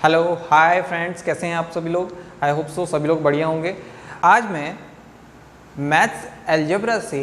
Hello hi friends, कैसे हैं आप सभी लोग। आई होप सो सभी लोग बढ़िया होंगे। आज मैं मैथ्स अलजेब्रा से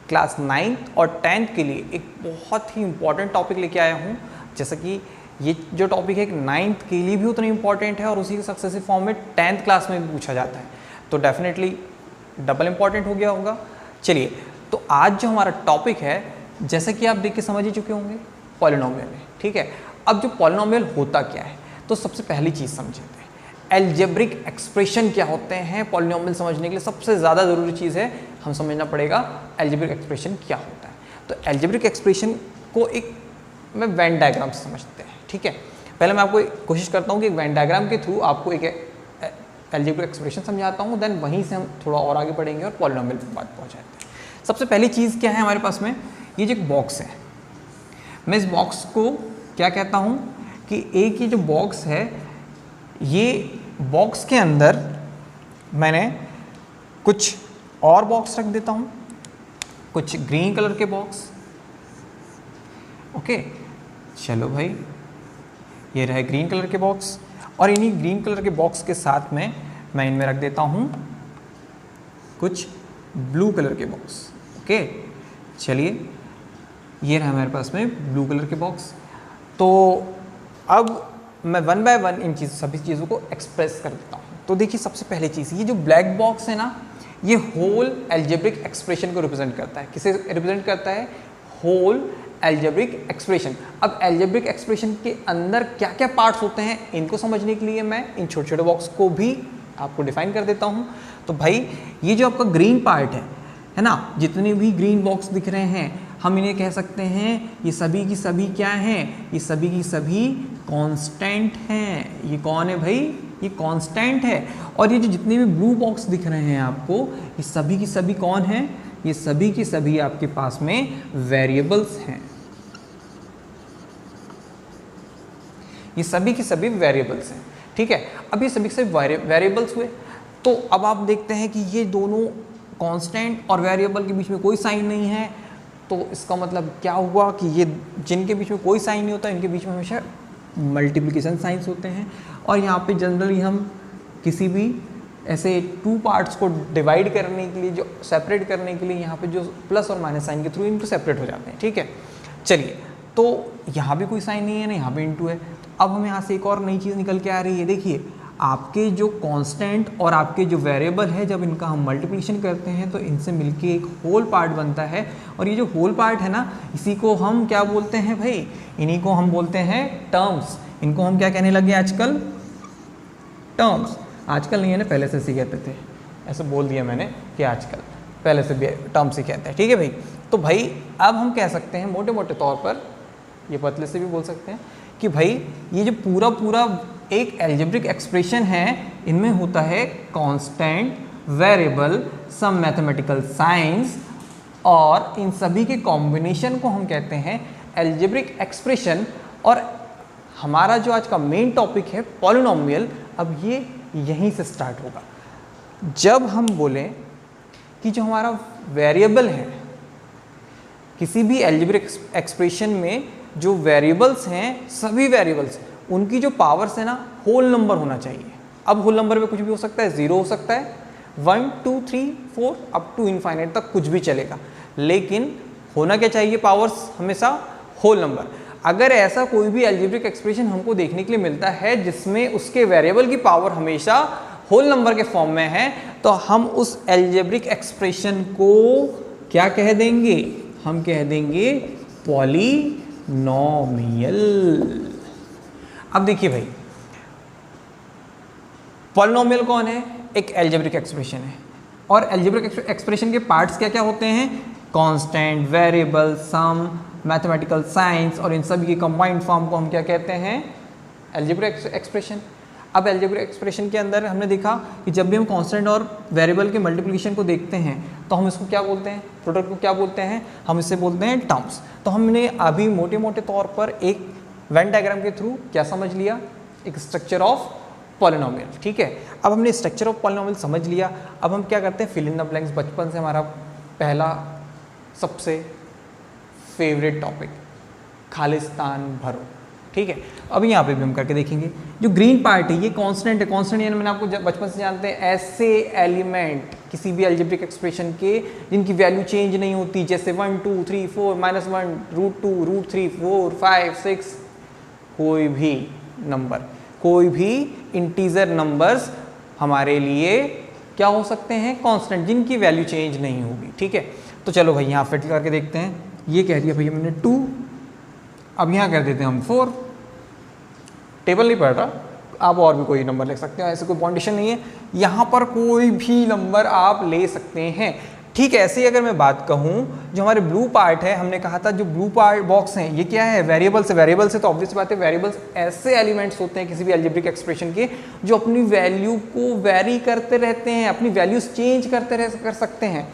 क्लास 9th और 10th के लिए एक बहुत ही इम्पॉर्टेंट टॉपिक लेके आया हूँ। जैसा कि ये जो टॉपिक है 9th के लिए भी उतना इम्पॉर्टेंट है और उसी के सक्सेसिव फॉर्म में 10th क्लास में भी पूछा जाता है, तो डेफिनेटली डबल इम्पॉर्टेंट हो गया होगा। चलिए, तो आज जो हमारा टॉपिक है, जैसा कि आप देख के समझ ही चुके होंगे, पॉलिनोमियल है। ठीक है, अब जो पॉलिनोमियल होता क्या है, तो सबसे पहली चीज़ समझते हैं अलजेब्रिक एक्सप्रेशन क्या होते हैं। पॉलिनोमियल समझने के लिए सबसे ज़्यादा ज़रूरी चीज़ है, हम समझना पड़ेगा अलजेब्रिक एक्सप्रेशन क्या होता है। तो अलजेब्रिक एक्सप्रेशन को एक मैं वेन डायग्राम से समझते हैं। ठीक है, पहले मैं आपको कोशिश करता हूँ कि एक वेन डायग्राम के थ्रू आपको एक अलजेब्रिक एक्सप्रेशन समझाता हूँ, देन वहीं से हम थोड़ा और आगे बढ़ेंगे और पॉलिनोमियल पर बात पहुँच जाते हैं। सबसे पहली चीज़ क्या है हमारे पास में, ये जो एक बॉक्स है, मैं इस बॉक्स को क्या कहता हूँ कि एक ये जो बॉक्स है, ये बॉक्स के अंदर मैंने कुछ और बॉक्स रख देता हूँ, कुछ ग्रीन कलर के बॉक्स। ओके, चलो भाई, ये रहे ग्रीन कलर के बॉक्स, और इन्हीं ग्रीन कलर के बॉक्स के साथ में मैं इनमें रख देता हूँ कुछ ब्लू कलर के बॉक्स। ओके, चलिए, ये रहा हमारे पास में ब्लू कलर के बॉक्स। तो अब मैं वन बाय वन इन सभी चीज़ों को एक्सप्रेस कर देता हूँ। तो देखिए, सबसे पहले चीज़, ये जो ब्लैक बॉक्स है ना, ये होल अलजेब्रिक एक्सप्रेशन को रिप्रेजेंट करता है। किसे रिप्रेजेंट करता है? Whole algebraic expression. अब अलजेब्रिक एक्सप्रेशन के अंदर क्या क्या पार्ट्स होते हैं, इनको समझने के लिए मैं इन छोटे छोटे बॉक्स को भी आपको डिफाइन कर देता हूँ। तो भाई, ये जो आपका ग्रीन पार्ट है ना, जितने भी ग्रीन बॉक्स दिख रहे हैं, हम इन्हें कह सकते हैं ये सभी की सभी क्या हैं, ये सभी की सभी कांस्टेंट हैं। ये कौन है भाई? ये कांस्टेंट है। और ये जो जितने भी ब्लू बॉक्स दिख रहे हैं आपको, ये सभी की सभी कौन हैं? ये सभी की सभी आपके पास में वेरिएबल्स हैं। ये सभी की सभी वेरिएबल्स हैं। ठीक है, अब ये सभी के सभी वेरिएबल्स हुए, तो अब आप देखते हैं कि ये दोनों कांस्टेंट और वेरिएबल के बीच में कोई साइन नहीं है। तो इसका मतलब क्या हुआ कि ये जिनके बीच में कोई साइन नहीं होता, इनके बीच में हमेशा मल्टीप्लिकेशन साइंस होते हैं। और यहाँ पे जनरली हम किसी भी ऐसे टू पार्ट्स को डिवाइड करने के लिए, जो सेपरेट करने के लिए, यहाँ पे जो प्लस और माइनस साइन के थ्रू इनको सेपरेट हो जाते हैं। ठीक है, चलिए, तो यहाँ भी कोई साइन नहीं है ना, यहाँ पे इनटू है। तो अब हमें यहाँ से एक और नई चीज़ निकल के आ रही है। देखिए, आपके जो कांस्टेंट और आपके जो वेरिएबल है, जब इनका हम मल्टीप्लिकेशन करते हैं तो इनसे मिलके एक होल पार्ट बनता है। और ये जो होल पार्ट है ना, इसी को हम क्या बोलते हैं भाई? इन्हीं को हम बोलते हैं टर्म्स। इनको हम क्या कहने लगे आजकल? टर्म्स। आजकल नहीं है ना, पहले से ऐसे कहते थे, ऐसे बोल दिया मैंने कि आजकल, पहले से भी टर्म्स ही कहते हैं। ठीक है भाई, तो भाई अब हम कह सकते हैं मोटे मोटे तौर पर, ये पतले से भी बोल सकते हैं कि भाई ये जो पूरा पूरा एक अलजेब्रिक एक्सप्रेशन है, इनमें होता है कांस्टेंट, वेरिएबल, सम मैथमेटिकल साइंस, और इन सभी के कॉम्बिनेशन को हम कहते हैं अलजेब्रिक एक्सप्रेशन। और हमारा जो आज का मेन टॉपिक है पॉलिनोमियल, अब ये यहीं से स्टार्ट होगा। जब हम बोलें कि जो हमारा वेरिएबल है, किसी भी अलजेब्रिक एक्सप्रेशन में जो वेरिएबल्स हैं, सभी वेरिएबल्स, उनकी जो पावर्स है ना, होल नंबर होना चाहिए। अब होल नंबर में कुछ भी हो सकता है, 0 हो सकता है, 1 2 3 4 अप टू इनफाइनाइट तक कुछ भी चलेगा, लेकिन होना क्या चाहिए? पावर्स हमेशा होल नंबर। अगर ऐसा कोई भी अलजेब्रिक एक्सप्रेशन हमको देखने के लिए मिलता है जिसमें उसके वेरिएबल की पावर हमेशा होल नंबर के फॉर्म में है, तो हम उस अलजेब्रिक एक्सप्रेशन को क्या कह देंगे? हम कह देंगे पॉलिनोमियल। अब देखिए भाई, पॉलिनोमियल कौन है? एक अलजेब्रिक एक्सप्रेशन है। और अलजेब्रिक एक्सप्रेशन के पार्ट्स क्या क्या होते हैं? कांस्टेंट, वेरिएबल, सम, मैथमेटिकल साइंस, और इन सभी की कंबाइंड फॉर्म को हम क्या कहते हैं? Algebraic expression. अब अलजेब्रिक एक्सप्रेशन के अंदर हमने देखा कि जब भी हम कांस्टेंट और वेरिएबल के मल्टीप्लिकेशन को देखते हैं, तो हम इसको क्या बोलते हैं? प्रोडक्ट को क्या बोलते हैं? हम इसे बोलते हैं टर्म्स। तो हमने अभी मोटे मोटे तौर पर एक वेन डायग्राम के थ्रू क्या समझ लिया? एक स्ट्रक्चर ऑफ पॉलिनोमियल। ठीक है, अब हमने स्ट्रक्चर ऑफ पॉलिनोमियल समझ लिया। अब हम क्या करते हैं? Fill in the blanks. बचपन से हमारा पहला सबसे फेवरेट टॉपिक, खालिस्तान भरो। ठीक है। अब यहाँ पे भी हम करके देखेंगे। जो ग्रीन पार्ट है ये कांस्टेंट है, कांस्टेंट यानी मैंने आपको बचपन से जानते हैं ऐसे एलिमेंट किसी भी अलजेब्रिक एक्सप्रेशन के जिनकी वैल्यू चेंज नहीं होती, जैसे 1 2 3 4 -1 √2 √3 4 5 6, कोई भी नंबर, कोई भी इंटीजर नंबर्स हमारे लिए क्या हो सकते हैं, कांस्टेंट, जिनकी वैल्यू चेंज नहीं होगी, ठीक है। तो चलो भाई यहाँ फिट करके देखते हैं। ये कह दिया भैया मैंने 2, अब यहाँ कर देते हैं हम 4। टेबल नहीं पढ़ रहा, आप और भी कोई नंबर ले सकते हो, ऐसे कोई कंडीशन नहीं है, यहाँ पर कोई भी नंबर आप ले सकते हैं, ठीक है। ऐसे ही अगर मैं बात कहूँ, जो हमारे ब्लू पार्ट है, हमने कहा था जो ब्लू पार्ट बॉक्स हैं ये क्या है, वेरिएबल्स है। वेरिएबल्स है तो ऑब्वियस बात है, वेरिएबल्स ऐसे एलिमेंट्स होते हैं किसी भी अलजेब्रिक एक्सप्रेशन के जो अपनी वैल्यू को वेरी करते रहते हैं, अपनी वैल्यूज चेंज कर सकते हैं।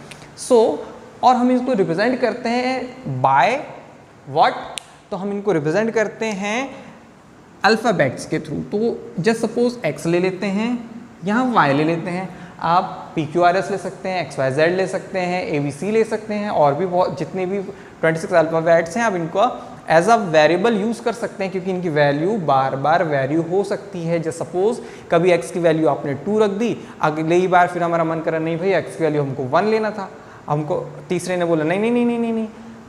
और हम इसको रिप्रेजेंट करते हैं बाय व्हाट, तो हम इनको रिप्रेजेंट करते हैं अल्फ़ाबेट्स के थ्रू। तो जस्ट सपोज x ले लेते हैं, यहाँ y ले लेते हैं, आप PQRS ले सकते हैं, XYZ ले सकते हैं, ABC ले सकते हैं, और भी बहुत जितने भी 26 अल्फ़ाबेट्स हैं आप इनको एज अ वेरिएबल यूज़ कर सकते हैं, क्योंकि इनकी वैल्यू बार बार वैरी हो सकती है। जैसे सपोज कभी x की वैल्यू आपने 2 रख दी, अगले ही बार फिर हमारा मन करा नहीं भाई x की वैल्यू हमको 1 लेना था, हमको तीसरे ने बोला नहीं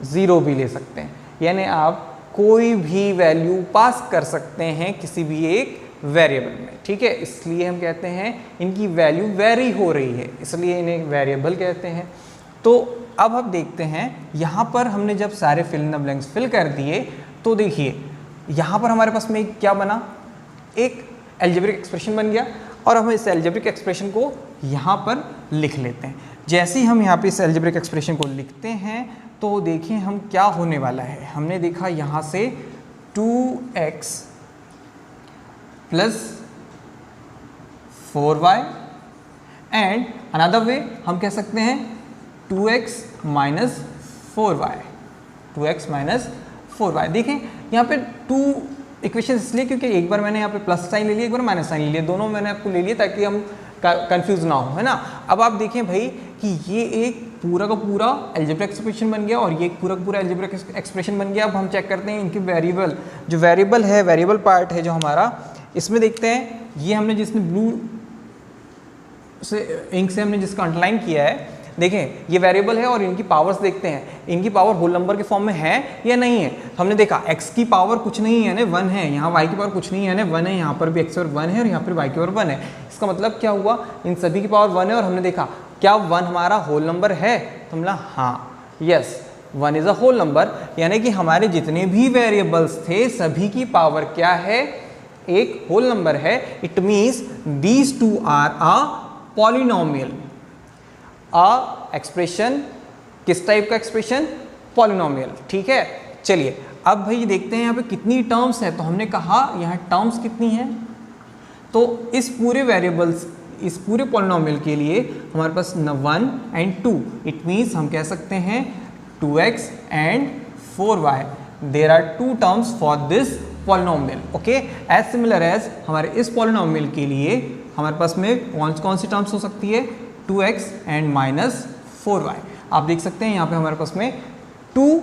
0 भी ले सकते हैं। यानी आप कोई भी वैल्यू पास कर सकते हैं किसी भी एक वेरिएबल में, ठीक है। इसलिए हम कहते हैं इनकी वैल्यू वेरी हो रही है, इसलिए इन्हें वेरिएबल कहते हैं। तो अब हम देखते हैं यहाँ पर हमने जब सारे fill in the blanks fill कर दिए तो देखिए यहाँ पर हमारे पास में क्या बना, एक अलजेब्रिक एक्सप्रेशन बन गया, और हम इस अलजेब्रिक एक्सप्रेशन को यहाँ पर लिख लेते हैं। जैसे ही हम यहाँ पे इस अलजेब्रिक एक्सप्रेशन को लिखते हैं तो देखिए हम क्या होने वाला है। हमने देखा यहाँ से 2x + 4y and another way हम कह सकते हैं 2x - 4y, 2x - 4y। देखें यहाँ पे 2 इक्वेशन इसलिए क्योंकि एक बार मैंने यहाँ पे प्लस साइन ले लिया, एक बार माइनस साइन ले लिया, दोनों मैंने आपको ले लिया ताकि हम कंफ्यूज ना हो, है ना। अब आप देखें भाई कि ये एक पूरा का पूरा अलजेब्रिक एक्सप्रेशन बन गया और ये एक पूरा का पूरा अलजेब्रिक एक्सप्रेशन बन गया। अब हम चेक करते हैं इनके वेरिएबल, जो वेरिएबल है, वेरिएबल पार्ट है जो हमारा, इसमें देखते हैं ये हमने जिसने ब्लू से इंक से हमने जिसका अंडरलाइन किया है, देखें ये वेरिएबल है और इनकी पावर्स देखते हैं, इनकी पावर होल नंबर के फॉर्म में है या नहीं है। हमने देखा x की पावर कुछ नहीं है ना 1 है, यहाँ y की पावर कुछ नहीं है ना 1 है, यहाँ पर भी x और 1 है और यहाँ पर y की पावर 1 है। इसका मतलब क्या हुआ, इन सभी की पावर 1 है। और हमने देखा क्या 1 हमारा होल नंबर है, तो हमने हाँ yes 1 is a whole number, यानी कि हमारे जितने भी वेरिएबल्स थे सभी की पावर क्या है, एक होल नंबर है। It means these two are a polynomial. Expression किस टाइप का एक्सप्रेशन, पॉलिनोमियल, ठीक है। चलिए अब भाई देखते हैं यहाँ पे कितनी टर्म्स है। तो हमने कहा यहाँ टर्म्स कितनी है, तो इस पूरे वेरिएबल्स, इस पूरे पॉलिनोमियल के लिए हमारे पास 1 and 2, इट मीन्स हम कह सकते हैं 2x and 4y, there are 2 terms for this polynomial, okay. As similar as हमारे इस पॉलिनोमियल के लिए हमारे पास में कौन सी टर्म्स हो सकती है, 2x and -4y। आप देख सकते हैं यहाँ पे हमारे पास में 2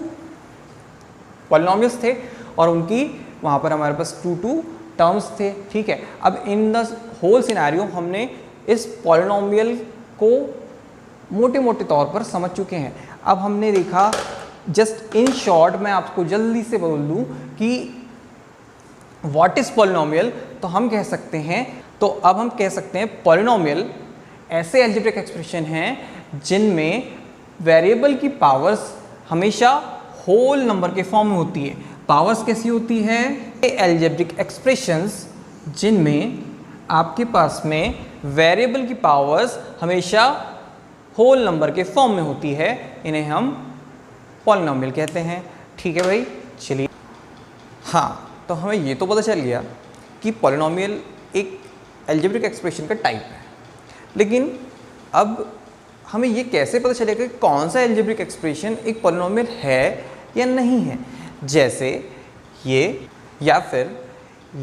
पॉलिनोमियल्स थे और उनकी वहाँ पर हमारे पास 2 टर्म्स थे, ठीक है। अब इन द होल सिनेरियो हमने इस पॉलिनोमियल को मोटे मोटे तौर पर समझ चुके हैं। अब हमने देखा, जस्ट इन शॉर्ट मैं आपको जल्दी से बोल दूँ कि व्हाट इज पॉलिनोमियल, तो हम कह सकते हैं, तो अब हम कह सकते हैं पॉलिनोमियल ऐसे अलजेब्रिक एक्सप्रेशन हैं जिनमें वेरिएबल की पावर्स हमेशा होल नंबर के फॉर्म में होती है। पावर्स कैसी होती है, अलजेब्रिक एक्सप्रेशंस जिनमें आपके पास में वेरिएबल की पावर्स हमेशा होल नंबर के फॉर्म में होती है, इन्हें हम पॉलिनोमियल कहते हैं, ठीक है भाई। चलिए हाँ, तो हमें ये तो पता चल गया कि पॉलिनोमियल एक अलजेब्रिक एक्सप्रेशन का टाइप है, लेकिन अब हमें ये कैसे पता चलेगा कि कौन सा अलजेब्रिक एक्सप्रेशन एक पॉलिनोमियल है या नहीं है। जैसे ये या फिर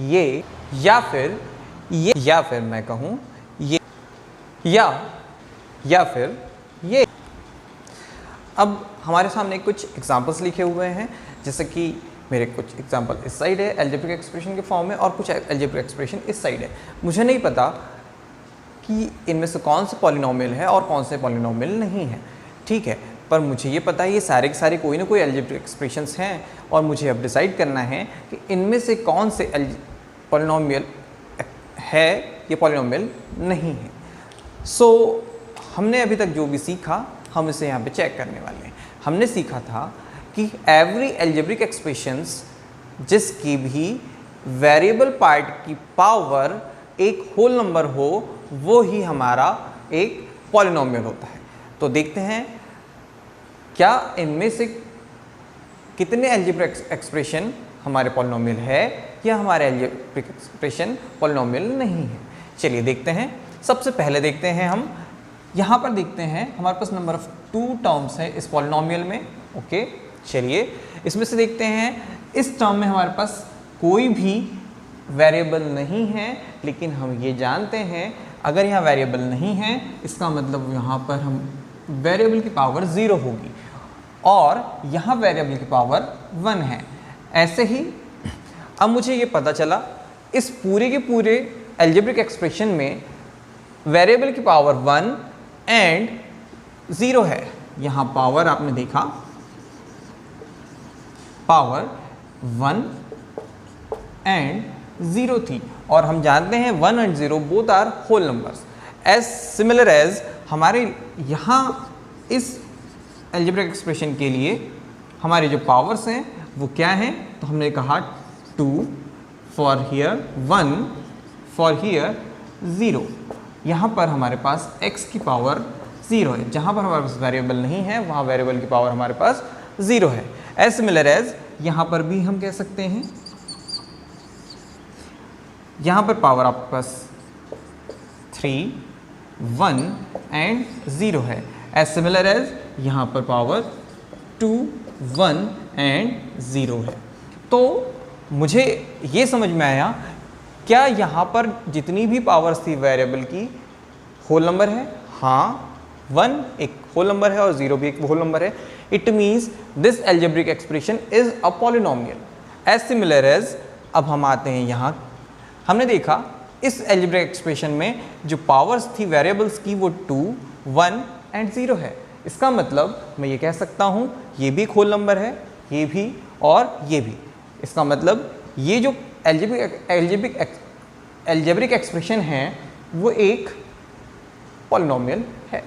ये या फिर ये या फिर मैं कहूँ ये या फिर ये। अब हमारे सामने कुछ एग्जांपल्स लिखे हुए हैं, जैसे कि मेरे कुछ एग्जांपल इस साइड है अलजेब्रिक एक्सप्रेशन के फॉर्म में और कुछ अलजेब्रिक एक्सप्रेशन इस साइड है। मुझे नहीं पता कि इनमें से कौन से पॉलिनोमियल है और कौन से पॉलिनोमियल नहीं है, ठीक है, पर मुझे ये पता है ये सारे के सारे कोई ना कोई अलजेब्रिक एक्सप्रेशंस हैं और मुझे अब डिसाइड करना है कि इनमें से कौन से पॉलिनोमियल है या पॉलिनोमियल नहीं है। सो हमने अभी तक जो भी सीखा हम इसे यहाँ पे चेक करने वाले हैं। हमने सीखा था कि एवरी अलजेब्रिक एक्सप्रेशंस जिसकी भी वेरिएबल पार्ट की पावर एक होल नंबर हो वो ही हमारा एक पॉलिनोमियल होता है। तो देखते हैं क्या इनमें से कितने अलजेब्रिक एक्सप्रेशन हमारे पॉलिनोमियल है या हमारे अलजेब्रिक एक्सप्रेशन पॉलिनोमियल नहीं है। चलिए देखते हैं। सबसे पहले देखते हैं हम यहाँ पर देखते हैं हमारे पास नंबर ऑफ 2 टर्म्स है इस पॉलिनोमियल में। ओके, चलिए इसमें से देखते हैं इस टर्म में हमारे पास कोई भी वेरिएबल नहीं है, लेकिन हम ये जानते हैं अगर यहाँ वेरिएबल नहीं है इसका मतलब यहाँ पर हम वेरिएबल की पावर 0 होगी और यहाँ वेरिएबल की पावर 1 है। ऐसे ही अब मुझे ये पता चला इस पूरे के पूरे अलजेब्रिक एक्सप्रेशन में वेरिएबल की पावर 1 एंड 0 है। यहाँ पावर आपने देखा पावर 1 एंड 0 थी और हम जानते हैं 1 and 0 both are whole numbers. As similar as हमारे यहाँ इस अलजेब्रिक एक्सप्रेशन के लिए हमारे जो पावर्स हैं वो क्या हैं, तो हमने कहा 2 फॉर हियर 1 फॉर हियर 0। यहाँ पर हमारे पास x की पावर 0 है, जहाँ पर हमारे पास वेरिएबल नहीं है वहाँ वेरिएबल की पावर हमारे पास 0 है। एज सिमिलर एज यहाँ पर भी हम कह सकते हैं यहाँ पर पावर आपके पास 3 1 एंड 0 है। एज सिमिलर एज यहाँ पर पावर 2 1 एंड 0 है। तो मुझे ये समझ में आया क्या यहाँ पर जितनी भी पावर्स थी वेरिएबल की होल नंबर है। हाँ, 1 एक होल नंबर है और 0 भी एक होल नंबर है। It means this algebraic expression is a polynomial. As similar as अब हम आते हैं यहाँ, हमने देखा इस अलजेब्रिक एक्सप्रेशन में जो पावर्स थी वेरिएबल्स की वो 2 1 एंड 0 है। इसका मतलब मैं ये कह सकता हूँ ये भी एक होल नंबर है, ये भी और ये भी। इसका मतलब ये जो अलजेब्रिक एक्सप्रेशन है वो एक पॉलिनोमियल है।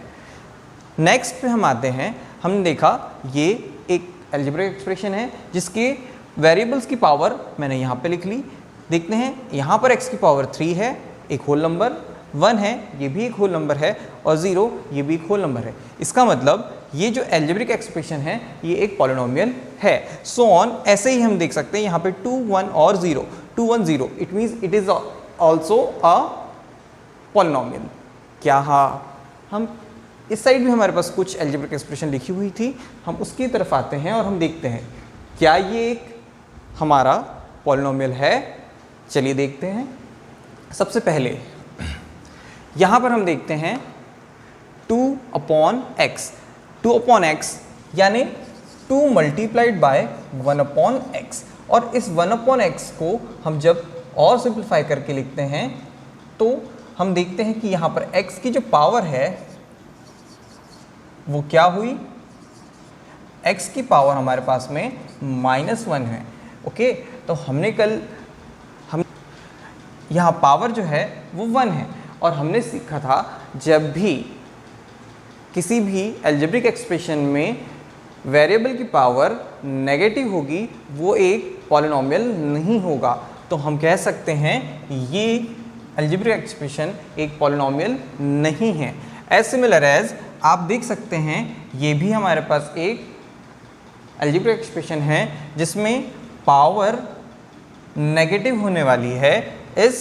नेक्स्ट पे हम आते हैं, हमने देखा ये एक अलजेब्रिक एक्सप्रेशन है जिसके वेरिएबल्स की पावर मैंने यहाँ पे लिख ली। देखते हैं यहाँ पर x की पावर 3 है, एक होल नंबर, 1 है ये भी एक होल नंबर है और 0 ये भी एक होल नंबर है। इसका मतलब ये जो अलजेब्रिक एक्सप्रेशन है ये एक पॉलिनोमियल है। सो ऑन ऐसे ही हम देख सकते हैं यहाँ पे 2 1 और 0 2 1 0 it means it is also a polynomial. क्या हाँ, हम इस साइड भी हमारे पास कुछ अलजेब्रिक एक्सप्रेशन लिखी हुई थी, हम उसकी तरफ आते हैं और हम देखते हैं क्या ये एक हमारा पॉलिनोमियल है। चलिए देखते हैं। सबसे पहले यहाँ पर हम देखते हैं 2/x 2/x यानी 2 मल्टीप्लाइड बाय 1/x और इस 1/x को हम जब और सिंप्लीफाई करके लिखते हैं तो हम देखते हैं कि यहाँ पर x की जो पावर है वो क्या हुई, x की पावर हमारे पास में -1 है। ओके, तो हमने कल यहाँ पावर जो है वो 1 है और हमने सीखा था जब भी किसी भी अलजेब्रिक एक्सप्रेशन में वेरिएबल की पावर नेगेटिव होगी वो एक पॉलिनोमियल नहीं होगा। तो हम कह सकते हैं ये अलजेब्रिक एक्सप्रेशन एक पॉलिनोमियल नहीं है। एज सिमिलर एज आप देख सकते हैं ये भी हमारे पास एक अलजेब्रिक एक्सप्रेशन है जिसमें पावर नेगेटिव होने वाली है। इस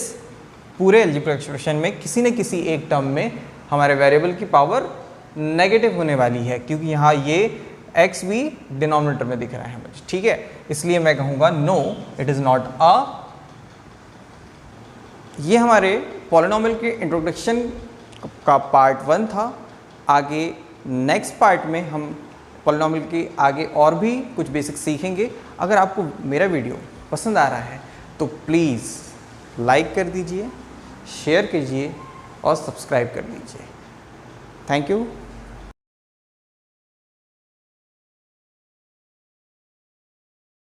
पूरे अलजेब्रिक एक्सप्रेशन में किसी न किसी एक टर्म में हमारे वेरिएबल की पावर नेगेटिव होने वाली है क्योंकि यहाँ ये x भी डिनोमिनेटर में दिख रहा है मुझे, ठीक है। इसलिए मैं कहूँगा no it is not a. ये हमारे पॉलिनोमियल के इंट्रोडक्शन का पार्ट 1 था। आगे नेक्स्ट पार्ट में हम पॉलिनॉमियल के आगे और भी कुछ बेसिक सीखेंगे। अगर आपको मेरा वीडियो पसंद आ रहा है तो प्लीज़ लाइक कर दीजिए, शेयर कीजिए और सब्सक्राइब कर दीजिए। Thank you.